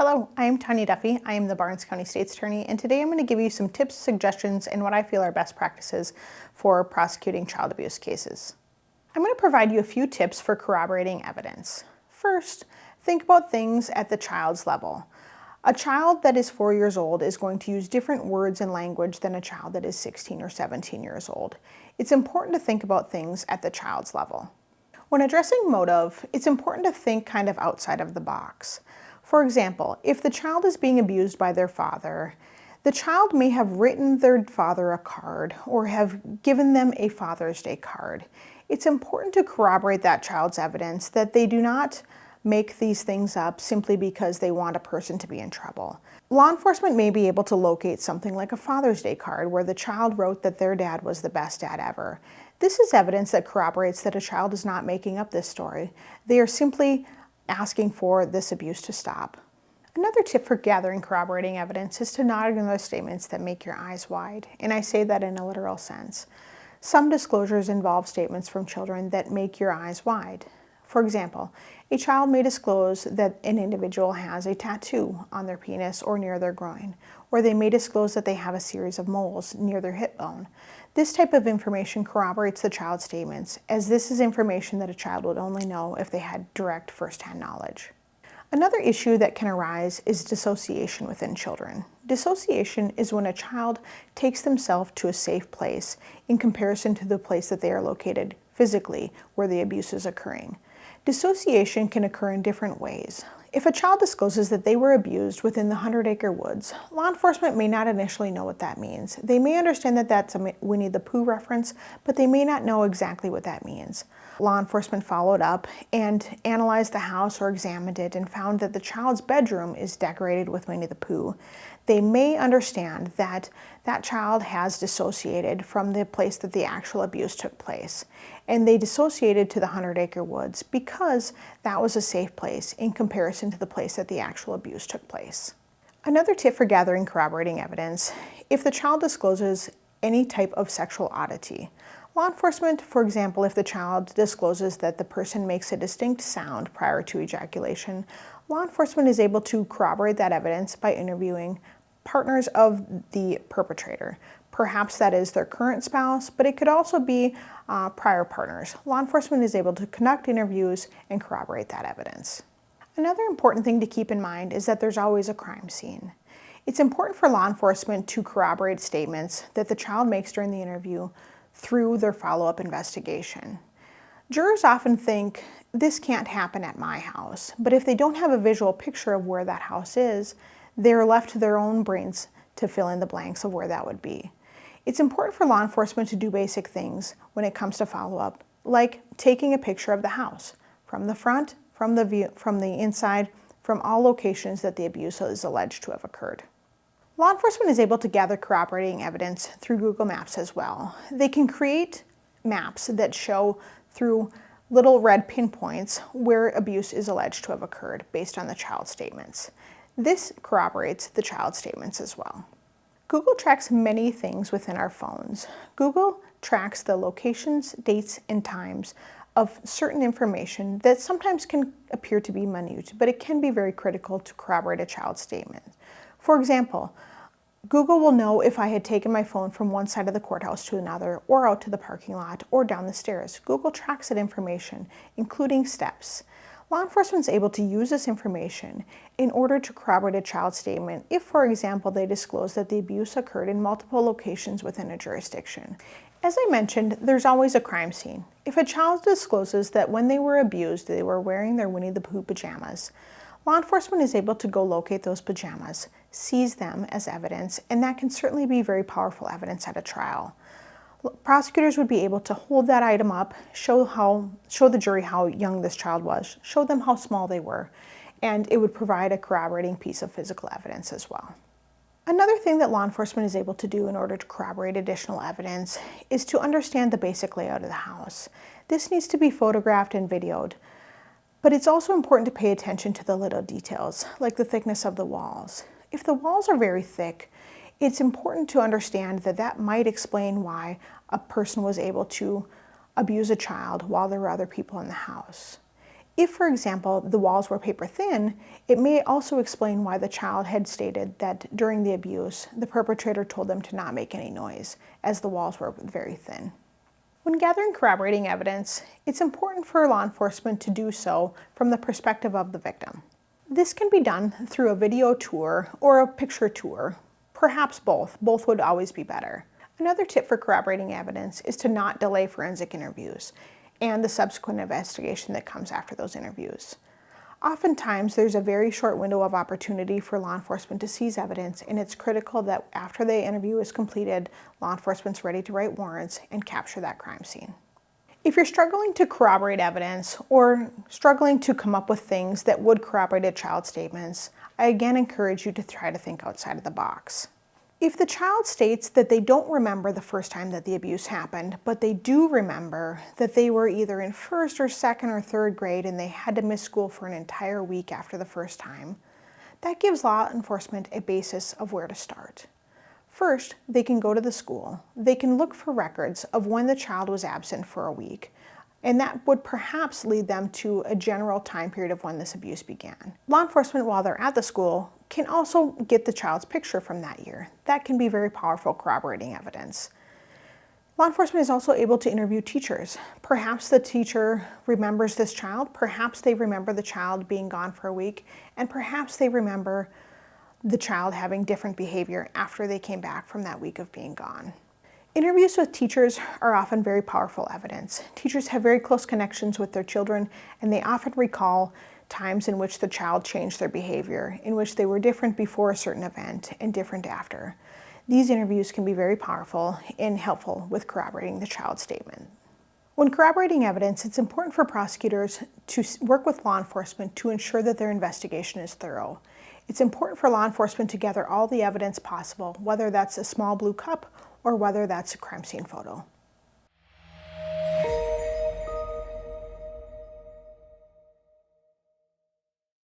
Hello, I am Tanya Duffy. I am the Barnes County State's Attorney, and today I'm going to give you some tips, suggestions, and what I feel are best practices for prosecuting child abuse cases. I'm going to provide you a few tips for corroborating evidence. First, think about things at the child's level. A child that is 4 years old is going to use different words and language than a child that is 16 or 17 years old. It's important to think about things at the child's level. When addressing motive, it's important to think kind of outside of the box. For example, if the child is being abused by their father, the child may have written their father a card or have given them a Father's Day card. It's important to corroborate that child's evidence that they do not make these things up simply because they want a person to be in trouble. Law enforcement may be able to locate something like a Father's Day card where the child wrote that their dad was the best dad ever. This is evidence that corroborates that a child is not making up this story. They are simply asking for this abuse to stop. Another tip for gathering corroborating evidence is to not ignore statements that make your eyes wide, and I say that in a literal sense. Some disclosures involve statements from children that make your eyes wide. For example, a child may disclose that an individual has a tattoo on their penis or near their groin, or they may disclose that they have a series of moles near their hip bone. This type of information corroborates the child's statements, as this is information that a child would only know if they had direct first-hand knowledge. Another issue that can arise is dissociation within children. Dissociation is when a child takes themselves to a safe place in comparison to the place that they are located physically where the abuse is occurring. Dissociation can occur in different ways. If a child discloses that they were abused within the 100-acre woods, law enforcement may not initially know what that means. They may understand that that's a Winnie the Pooh reference, but they may not know exactly what that means. Law enforcement followed up and analyzed the house or examined it and found that the child's bedroom is decorated with Winnie the Pooh. They may understand that that child has dissociated from the place that the actual abuse took place. And they dissociated to the 100-acre woods because that was a safe place in comparison to the place that the actual abuse took place. Another tip for gathering corroborating evidence, if the child discloses any type of sexual oddity. Law enforcement, for example, if the child discloses that the person makes a distinct sound prior to ejaculation, law enforcement is able to corroborate that evidence by interviewing partners of the perpetrator. Perhaps that is their current spouse, but it could also be prior partners. Law enforcement is able to conduct interviews and corroborate that evidence. Another important thing to keep in mind is that there's always a crime scene. It's important for law enforcement to corroborate statements that the child makes during the interview through their follow-up investigation. Jurors often think, this can't happen at my house, but if they don't have a visual picture of where that house is, they're left to their own brains to fill in the blanks of where that would be. It's important for law enforcement to do basic things when it comes to follow-up, like taking a picture of the house, from the front, from the view, from the inside, from all locations that the abuse is alleged to have occurred. Law enforcement is able to gather corroborating evidence through Google Maps as well. They can create maps that show through little red pinpoints where abuse is alleged to have occurred based on the child's statements. This corroborates the child's statements as well. Google tracks many things within our phones. Google tracks the locations, dates, and times of certain information that sometimes can appear to be minute, but it can be very critical to corroborate a child's statement. For example, Google will know if I had taken my phone from one side of the courthouse to another, or out to the parking lot, or down the stairs. Google tracks that information, including steps. Law enforcement is able to use this information in order to corroborate a child's statement if, for example, they disclose that the abuse occurred in multiple locations within a jurisdiction. As I mentioned, there's always a crime scene. If a child discloses that when they were abused, they were wearing their Winnie the Pooh pajamas, law enforcement is able to go locate those pajamas, seize them as evidence, and that can certainly be very powerful evidence at a trial. Prosecutors would be able to hold that item up, show the jury how young this child was, show them how small they were, and it would provide a corroborating piece of physical evidence as well. Another thing that law enforcement is able to do in order to corroborate additional evidence is to understand the basic layout of the house. This needs to be photographed and videoed, but it's also important to pay attention to the little details, like the thickness of the walls. If the walls are very thick, it's important to understand that that might explain why a person was able to abuse a child while there were other people in the house. If, for example, the walls were paper thin, it may also explain why the child had stated that during the abuse, the perpetrator told them to not make any noise, as the walls were very thin. When gathering corroborating evidence, it's important for law enforcement to do so from the perspective of the victim. This can be done through a video tour or a picture tour, perhaps both. Both would always be better. Another tip for corroborating evidence is to not delay forensic interviews and the subsequent investigation that comes after those interviews. Oftentimes, there's a very short window of opportunity for law enforcement to seize evidence, and it's critical that after the interview is completed, law enforcement's ready to write warrants and capture that crime scene. If you're struggling to corroborate evidence or struggling to come up with things that would corroborate a child's statements, I again encourage you to try to think outside of the box. If the child states that they don't remember the first time that the abuse happened, but they do remember that they were either in first or second or third grade and they had to miss school for an entire week after the first time, that gives law enforcement a basis of where to start. First, they can go to the school. They can look for records of when the child was absent for a week, and that would perhaps lead them to a general time period of when this abuse began. Law enforcement, while they're at the school, can also get the child's picture from that year. That can be very powerful corroborating evidence. Law enforcement is also able to interview teachers. Perhaps the teacher remembers this child, perhaps they remember the child being gone for a week, and perhaps they remember the child having different behavior after they came back from that week of being gone. Interviews with teachers are often very powerful evidence. Teachers have very close connections with their children, and they often recall times in which the child changed their behavior, in which they were different before a certain event and different after. These interviews can be very powerful and helpful with corroborating the child's statement. When corroborating evidence, it's important for prosecutors to work with law enforcement to ensure that their investigation is thorough. It's important for law enforcement to gather all the evidence possible, whether that's a small blue cup or whether that's a crime scene photo.